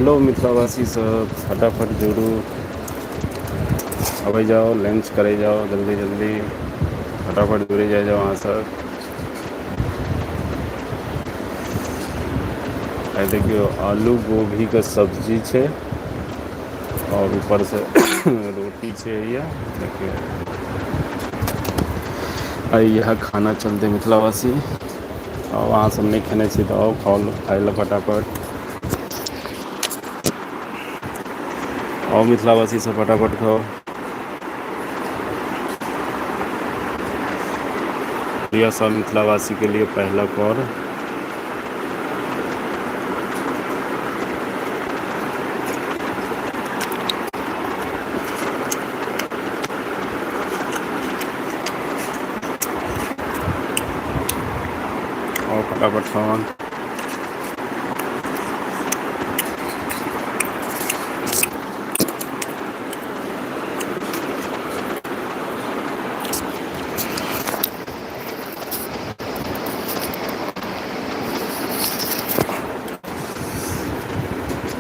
Hello मिथिलावासी सब, फटाफट जुड़ू, अबै जाओ, लंच करे जाओ, जल्दी जल्दी फटाफट जुड़े जाओ अहाँ सब। आई देखियो आलू गोभी के सब्जी छै और ऊपर से रोटी छै। ये देखियो आई यह खाना चलते मिथिलावासी। और अहाँ सब नहीं खेने छी तो आओ खाओ, खाई लो फटाफट। आओ मिथिलावासी सब फटाफट खाओ। यह सब मिथिलावासी के लिए पहला कॉल। और फटाफट खाओ।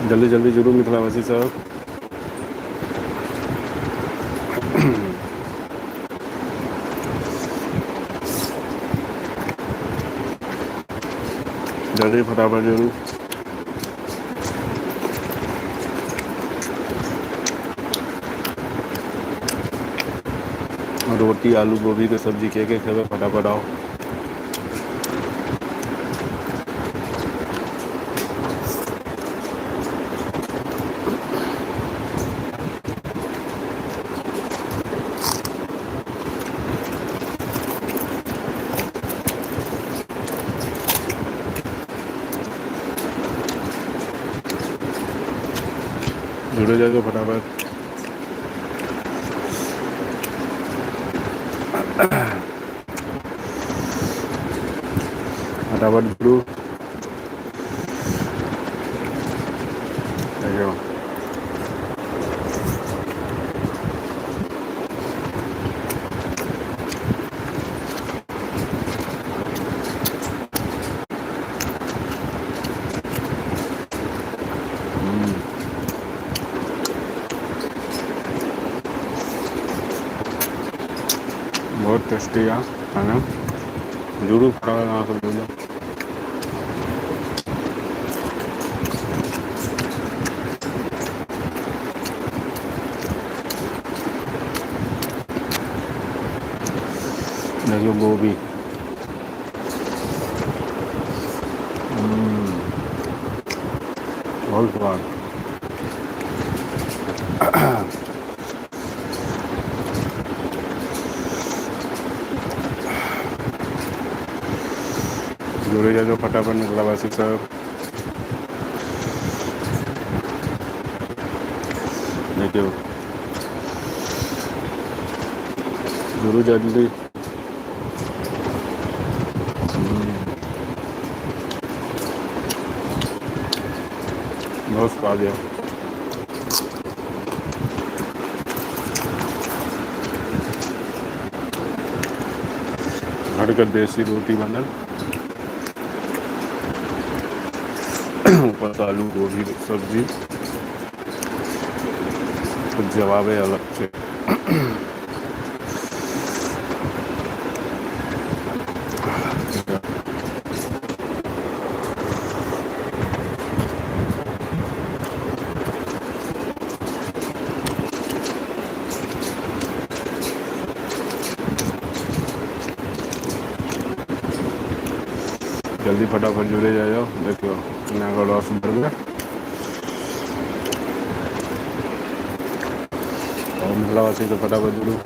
जल्दी जल्दी जुड़ू मिथिलावासी सब। जल्दी फटाफट जुड़ू। रोटी आलू गोभी के सब्जी के खेबे, फटाफट आओ। जुड़े जाओ फटाफट। फटाफट जुड़ू। देखियो बहुत टेस्टी है खाना। जुड़ू फटाफट अहाँ सब जुड़ जाओ। देखियो गोभी, बहुत स्वाद। जुड़े जाओ फटाफट मिथिलावासी सब। देखियो जुड़ू जल्दी। बहुत स्वाद है। घर का देसी रोटी बनल, ऊपर से आलू गोभी की सब्जी, कुछ जवाबे अलग से। जल्दी फटाफट जुड़े जाओ। देखियो नया रस भर गया और मिथिलावासी तो फटाफट जुड़ू।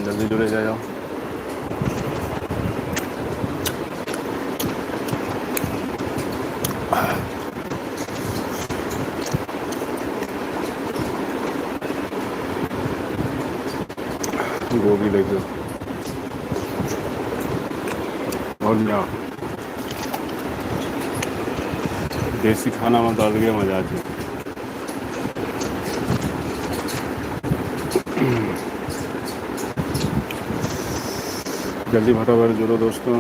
जल्दी जुड़े जाओ। गोभी देखो बहुत बढ़िया। देसी खाना में तो अलगे मजा आती है। जल्दी फटाफट जुड़ो दोस्तों।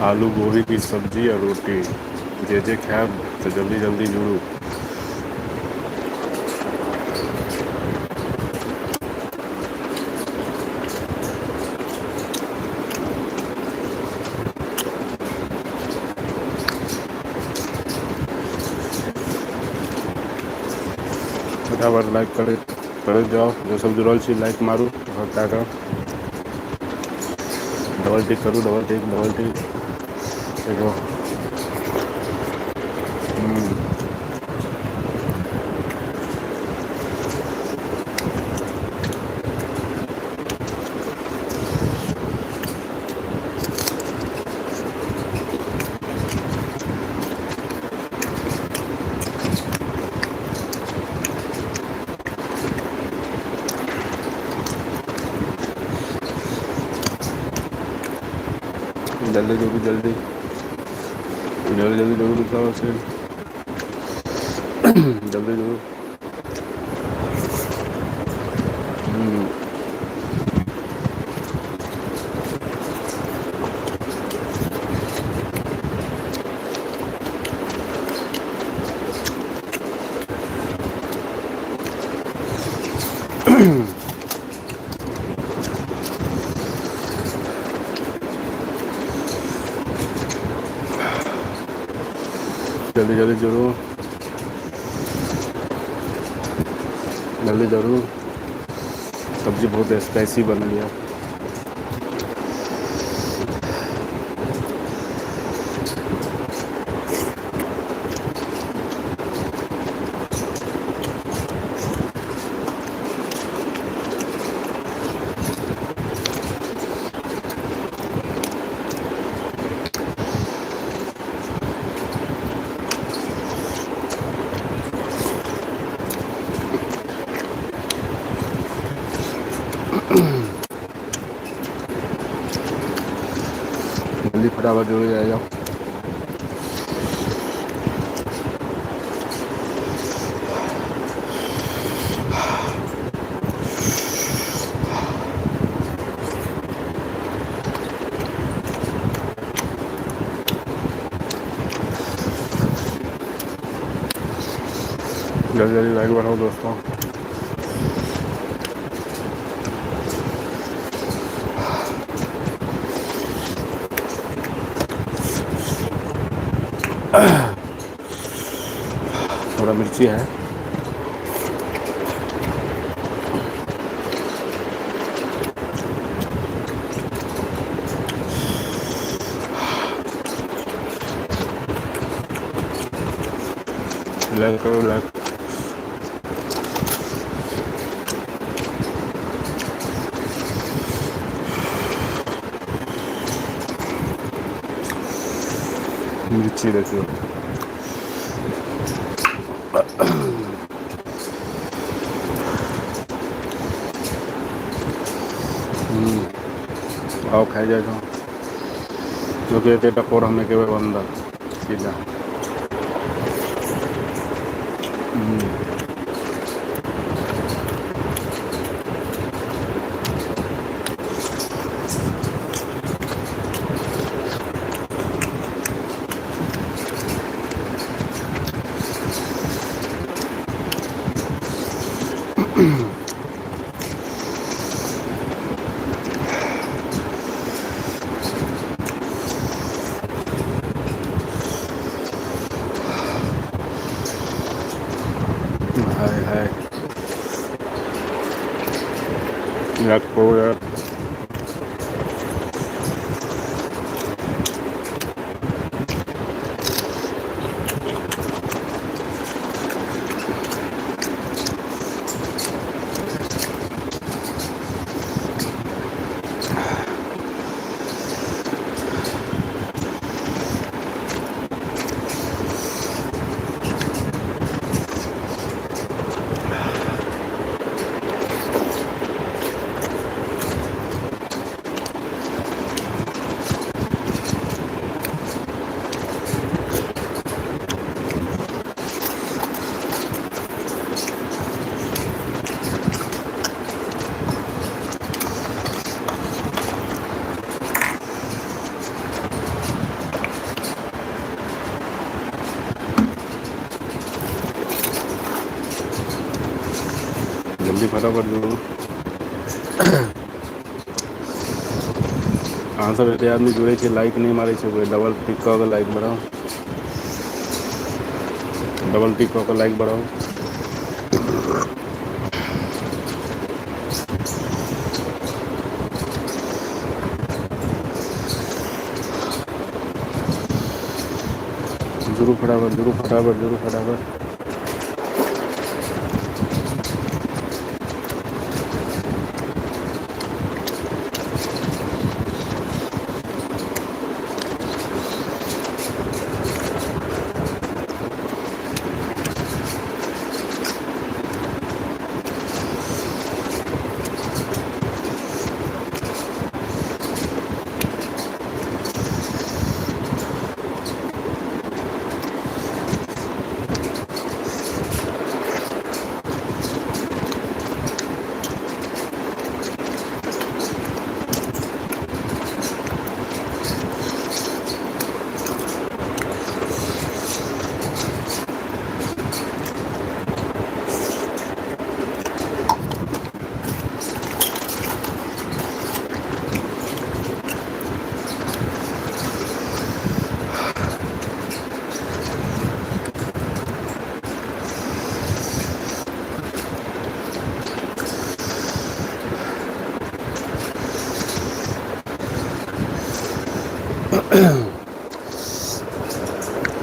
आलू गोभी की सब्जी और रोटी जे खाए तो जल्दी जल्दी जुड़ू। फटाफट लाइक करे जाओ। जो सब जुड़ल छी लाइक मारू हल्का का। डबल टिक करू, डबल टिक देखो। जल्दी जल्दी जल्दी जल्दी जल्दी जल्दी खाओ से जल्दी जल्दी। जल्दी जल्दी जुड़ो, जल्दी जरूर। सब्जी बहुत स्पाइसी बन गया। जल्दी फटाफट जुड़ जाएगा। जल्दी जल्दी लाइक बढ़ाओ दोस्तों। थोड़ा मिर्ची है। लाइक करो लाइक। मिर्ची देखिए। आओ खाई जाए जो कि टकोर हमें के बंदा सीधा। हाय हाय रखो यार। जल्दी फटाफट जरूर। अहाँ सब एते आदमी जुड़े छियै, लाइक नहीं मारे छै, कोई डबल टिक कऽ के लाइक बढ़ाओ, डबल टिक कऽ के लाइक बढ़ाओ। जरूर फटाफट, जरूर फटाफट, जरूर फटाफट।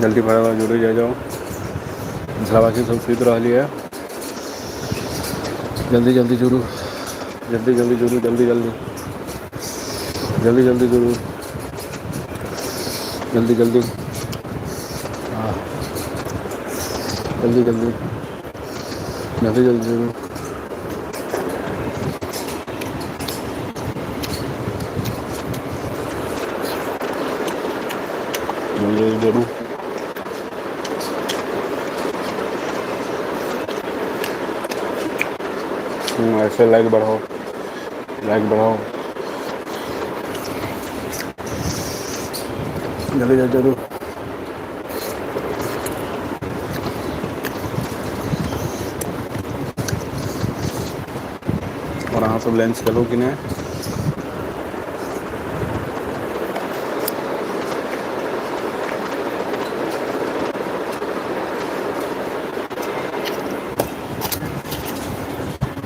जल्दी फटाफट जुड़े जाओ। झलावासी सब सुति रही है। जल्दी जल्दी जुड़ू, जल्दी जल्दी जुड़ू, जल्दी जल्दी, जल्दी जल्दी जुड़ू, जल्दी जल्दी, हाँ जल्दी जल्दी, जल्दी जल्दी जुड़ू। जल्दी जुड़ू। ऐसे लाइक बढ़ाओ, लाइक बढ़ाओ, जल्दी जल्दी जरूर। और अहाँ सब लंच करो कि नहीं?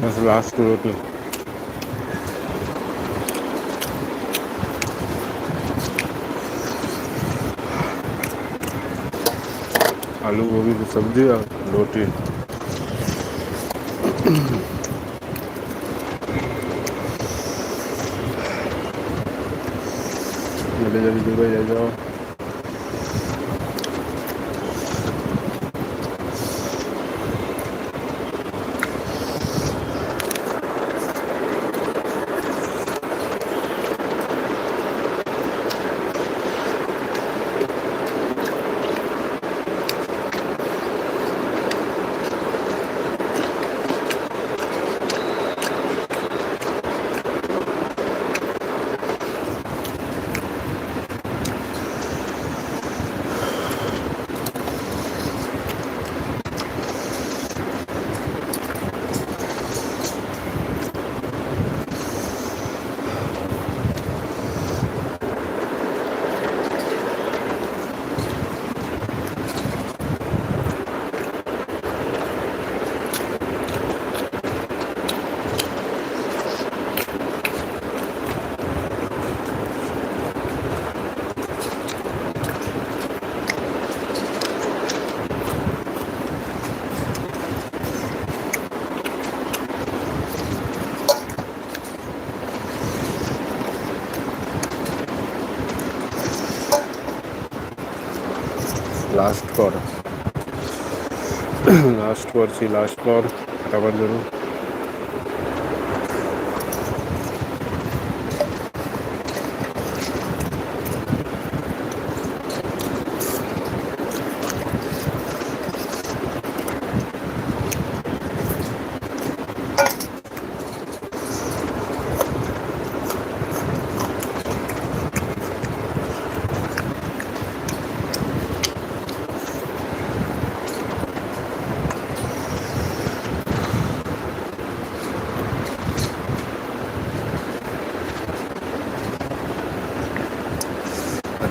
बस लास्ट रोटी। आलू गोभी की सब्जी और रोटी। जल्दी जल्दी जुड़े जाओ। लास्ट कॉर, लास्ट कॉर सी लास्ट कॉर फटाफट जरूर।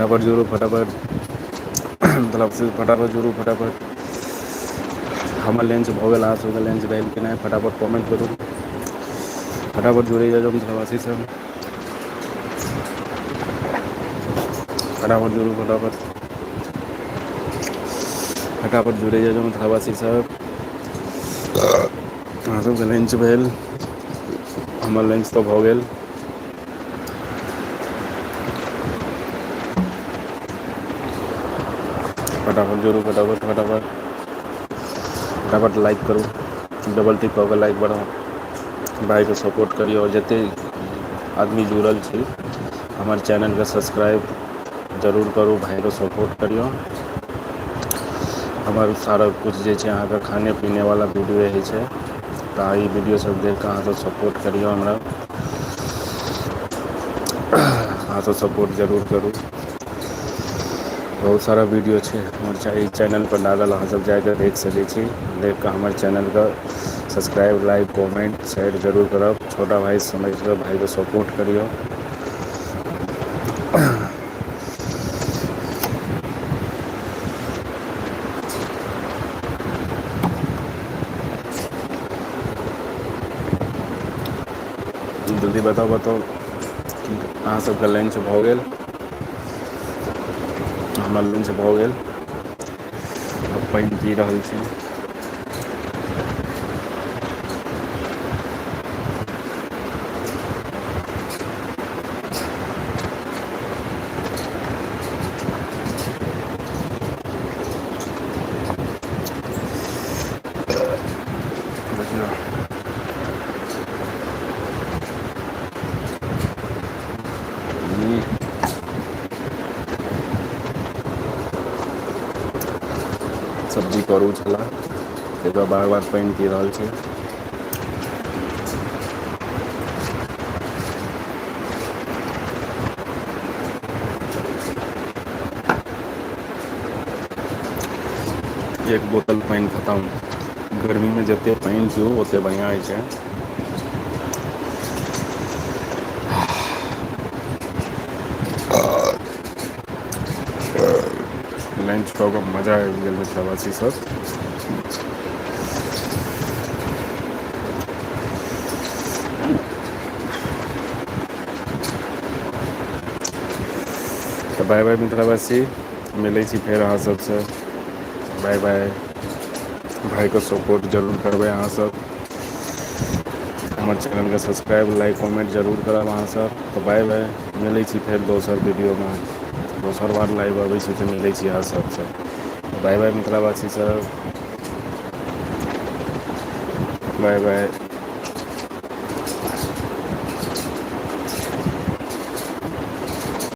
फटाफट जोड़ो फटाफट, मतलब फटाफट जोड़ू फटाफट। हमर लंच भऽ गेल, अहाँ सबके लंच भेल कि नहि फटाफट कमेंट करू। फटाफट जुड़ै जाउ मिथिलावासी सब, फटाफट जोड़ू फटाफट, फटाफट जुड़ै जाउ मिथिलावासी सब। अहाँ सबके लंच भेल, हमर लंच तऽ भऽ गेल। फटाफट जोड़ू फटाफट फटाफट, फटाफट लाइक करू, डबल टिक कऽ के लाइक बढ़ाउ, भाइके सपोर्ट करिऔ। और जतेक आदमी जुड़ल छी हमर चैनलके सब्सक्राइब जरूर करू, भाइके सपोर्ट करिऔ। हमर सारा किछु जे छै अहाँके खाने पीनेवला वीडियो होइ छै, तऽ ई वीडियो सब देख कऽ अहाँसब सपोर्ट करिऔ हमरा, अहाँसब सपोर्ट जरूर करू। बहुत सारा वीडियो छै हमर ई चैनलपर डालल, अहाँसब जाकऽ देख सकै छी। देख कऽ हमर चैनलके सब्सक्राइब लाइक कमेंट शेयर जरूर करब, छोटा भाइ समझिकऽ भाइके सपोर्ट करिऔ। जल्दी बताउ बताउ, अहाँ सबके लंच भऽ गेल? हमर लंच भऽ गेल, आब पानि पी रहल छी। देखियौ सब्जी करू छलै, तकर बार बार पानि पी रहल छी। एक बोतल पानि खतम, गर्मीमे जतेक पानि पिउ ओतेक बढ़िआँ होइ छै। लंच कऽ कऽ मजा आबि गेल मिथिलावासी सब। तऽ बाय बाय मिथिलावासी, मिलै छी फेर अहाँ सबसँ, बाय बाय। भाइके सपोर्ट जरूर करबै अहाँसब, हमर चैनलके सब्सक्राइब लाइक कमेंट जरूर करब अहाँसब। तऽ बाय बाय, मिलै छी फेर दोसर वीडियोमे, दोसर बार लाइव अबै छी तऽ मिलै छी अहाँ सबसँ। बाय बाय मिथिलावासी सब, बाय बाय।